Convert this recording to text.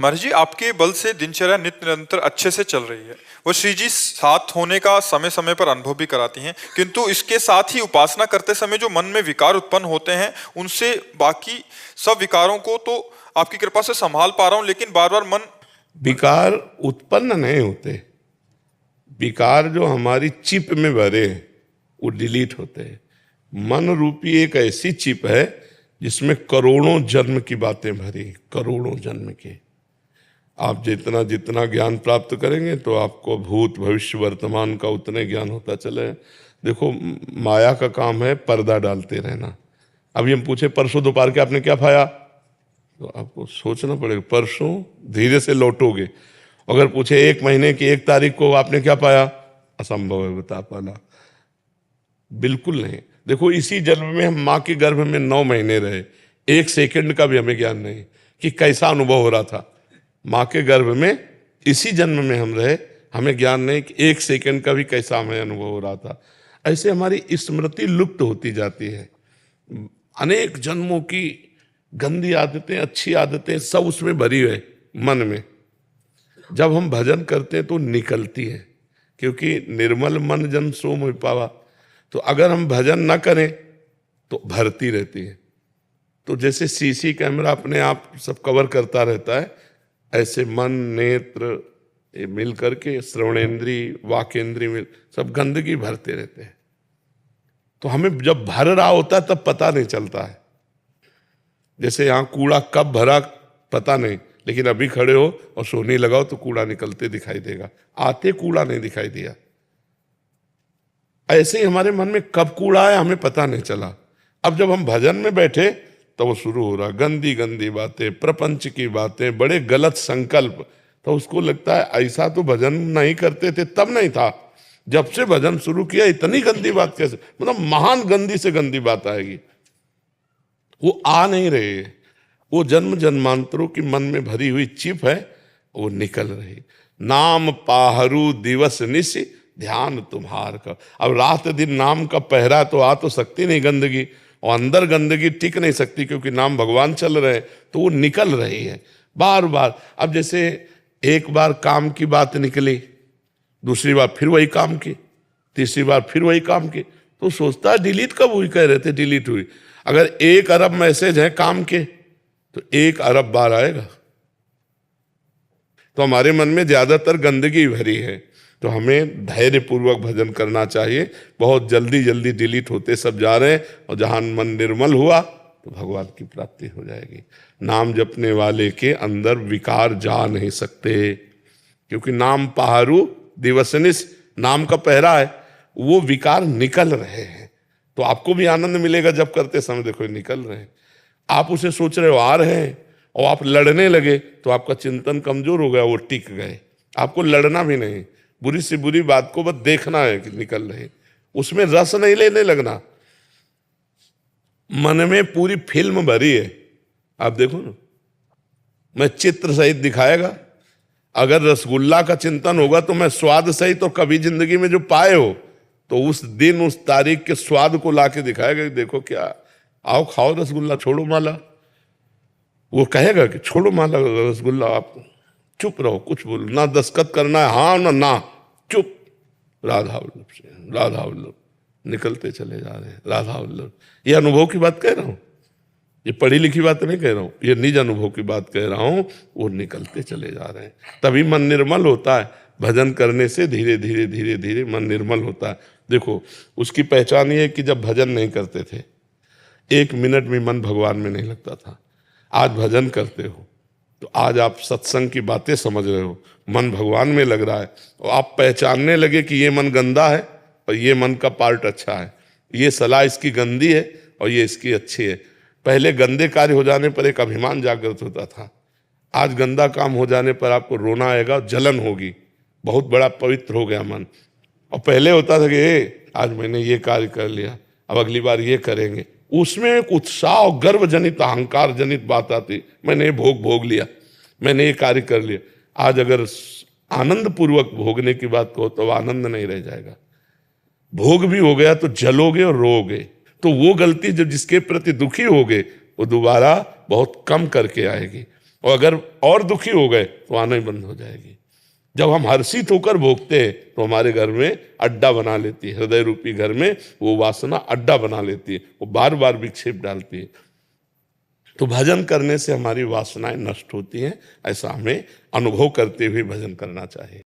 महर्षि जी, आपके बल से दिनचर्या नित्य निरंतर अच्छे से चल रही है। वो श्री जी साथ होने का समय समय पर अनुभव भी कराती हैं, किंतु इसके साथ ही उपासना करते समय जो मन में विकार उत्पन्न होते हैं, उनसे बाकी सब विकारों को तो आपकी कृपा से संभाल पा रहा हूं, लेकिन बार बार मन। विकार उत्पन्न नहीं होते। विकार जो हमारी चिप में भरे हैं वो डिलीट होते हैं। मन रूपी एक ऐसी चिप है जिसमें करोड़ों जन्म की बातें भरी, करोड़ों जन्म की। आप जितना जितना ज्ञान प्राप्त करेंगे तो आपको भूत भविष्य वर्तमान का उतने ज्ञान होता चले। देखो, माया का काम है पर्दा डालते रहना। अभी हम पूछे परसों दोपहर के आपने क्या खाया, तो आपको सोचना पड़ेगा परसों धीरे से लौटोगे। अगर पूछे 1 महीने की 1 तारीख को आपने क्या पाया, असंभव है बता पाना, बिल्कुल नहीं। देखो, इसी जन्म में हम माँ के गर्भ में 9 महीने रहे, 1 सेकंड का भी हमें ज्ञान नहीं कि कैसा अनुभव हो रहा था। माँ के गर्भ में इसी जन्म में हम रहे, हमें ज्ञान नहीं कि 1 सेकंड का भी कैसा हमें अनुभव हो रहा था। ऐसे हमारी स्मृति लुप्त होती जाती है। अनेक जन्मों की गंदी आदतें अच्छी आदतें सब उसमें भरी हुए मन में। जब हम भजन करते हैं तो निकलती है, क्योंकि निर्मल मन जन सो मोहि पावा। तो अगर हम भजन न करें तो भरती रहती है। तो जैसे सीसी कैमरा अपने आप सब कवर करता रहता है, ऐसे मन नेत्र ये मिल करके श्रवणेन्द्री वाकेंद्री मिल सब गंदगी भरते रहते हैं। तो हमें जब भर रहा होता है तब पता नहीं चलता है। जैसे यहाँ कूड़ा कब भरा पता नहीं, लेकिन अभी खड़े हो और सोनी लगाओ तो कूड़ा निकलते दिखाई देगा, आते कूड़ा नहीं दिखाई दिया। ऐसे ही हमारे मन में कब कूड़ा आया हमें पता नहीं चला। अब जब हम भजन में बैठे तो वो शुरू हो रहा, गंदी गंदी बातें, प्रपंच की बातें, बड़े गलत संकल्प। तो उसको लगता है ऐसा तो भजन नहीं करते थे तब नहीं था, जब से भजन शुरू किया इतनी गंदी बात कैसे, मतलब महान गंदी से गंदी बात आएगी। वो आ नहीं रहे, वो जन्म जन्मांतरों की मन में भरी हुई चिप है, वो निकल रही। नाम पाहरू दिवस निश ध्यान तुम्हार का। अब रात दिन नाम का पहरा तो आ तो सकती नहीं गंदगी, और अंदर गंदगी टिक नहीं सकती, क्योंकि नाम भगवान चल रहे हैं तो वो निकल रही है बार बार। अब जैसे एक बार काम की बात निकली, दूसरी बार फिर वही काम की, तीसरी बार फिर वही काम की, तो सोचता है डिलीट कब हुई, कह रहे थे डिलीट हुई। अगर 1 अरब मैसेज है काम के तो 1 अरब बार आएगा। तो हमारे मन में ज्यादातर गंदगी भरी है, तो हमें धैर्यपूर्वक भजन करना चाहिए। बहुत जल्दी जल्दी डिलीट होते सब जा रहे हैं, और जहां मन निर्मल हुआ तो भगवान की प्राप्ति हो जाएगी। नाम जपने वाले के अंदर विकार जा नहीं सकते, क्योंकि नाम पहारू दिवसनिस, नाम का पहरा है, वो विकार निकल रहे हैं। तो आपको भी आनंद मिलेगा जब करते समय, देखो निकल रहे हैं। आप उसे सोच रहे हो आ रहे हैं और आप लड़ने लगे तो आपका चिंतन कमजोर हो गया, वो टिक गए। आपको लड़ना भी नहीं, बुरी से बुरी बात को बस देखना है कि निकल रहे, उसमें रस नहीं लेने लगना। मन में पूरी फिल्म भरी है, आप देखो ना, मैं चित्र सहित दिखाएगा। अगर रसगुल्ला का चिंतन होगा तो मैं स्वाद सहित, तो कभी जिंदगी में जो पाए हो तो उस दिन उस तारीख के स्वाद को लाके दिखाएगा कि देखो क्या, आओ खाओ रसगुल्ला, छोड़ो माला। वो कहेगा कि छोड़ो माला रसगुल्ला, आप चुप रहो, कुछ बोलो ना, दस्तखत करना है हाँ ना, चुप। राधा वल्लभ से राधा वल्लभ निकलते चले जा रहे हैं, राधा वल्लभ। ये अनुभव की बात कह रहा हूं, ये पढ़ी लिखी बात नहीं कह रहा हूं, ये निज अनुभव की बात कह रहा हूं। वो निकलते चले जा रहे हैं, तभी मन निर्मल होता है। भजन करने से धीरे धीरे धीरे धीरे मन निर्मल होता है। देखो, उसकी पहचान ये है कि जब भजन नहीं करते थे 1 मिनट भी मन भगवान में नहीं लगता था। आज भजन करते हो तो आज आप सत्संग की बातें समझ रहे हो, मन भगवान में लग रहा है, और आप पहचानने लगे कि ये मन गंदा है और ये मन का पार्ट अच्छा है, ये सलाह इसकी गंदी है और ये इसकी अच्छी है। पहले गंदे कार्य हो जाने पर एक अभिमान जागृत होता था, आज गंदा काम हो जाने पर आपको रोना आएगा, जलन होगी, बहुत बड़ा पवित्र हो गया मन। और पहले होता था कि आज मैंने ये कार्य कर लिया, अब अगली बार ये करेंगे, उसमें एक उत्साह और गर्व जनित अहंकार जनित बात आती, मैंने ये भोग लिया, मैंने ये कार्य कर लिया। आज अगर आनंद पूर्वक भोगने की बात कहो तो आनंद नहीं रह जाएगा। भोग भी हो गया तो जलोगे और रोगे। तो वो गलती जब जिसके प्रति दुखी होगे वो दोबारा बहुत कम करके आएगी। और अगर और दुखी हो गए तो आना ही बंद हो जाएगी। जब हम हर्षित होकर भोगते हैं तो हमारे घर में अड्डा बना लेती है, हृदय रूपी घर में वो वासना अड्डा बना लेती है, वो बार बार विक्षेप डालती है। तो भजन करने से हमारी वासनाएं नष्ट होती हैं, ऐसा हमें अनुभव करते हुए भजन करना चाहिए।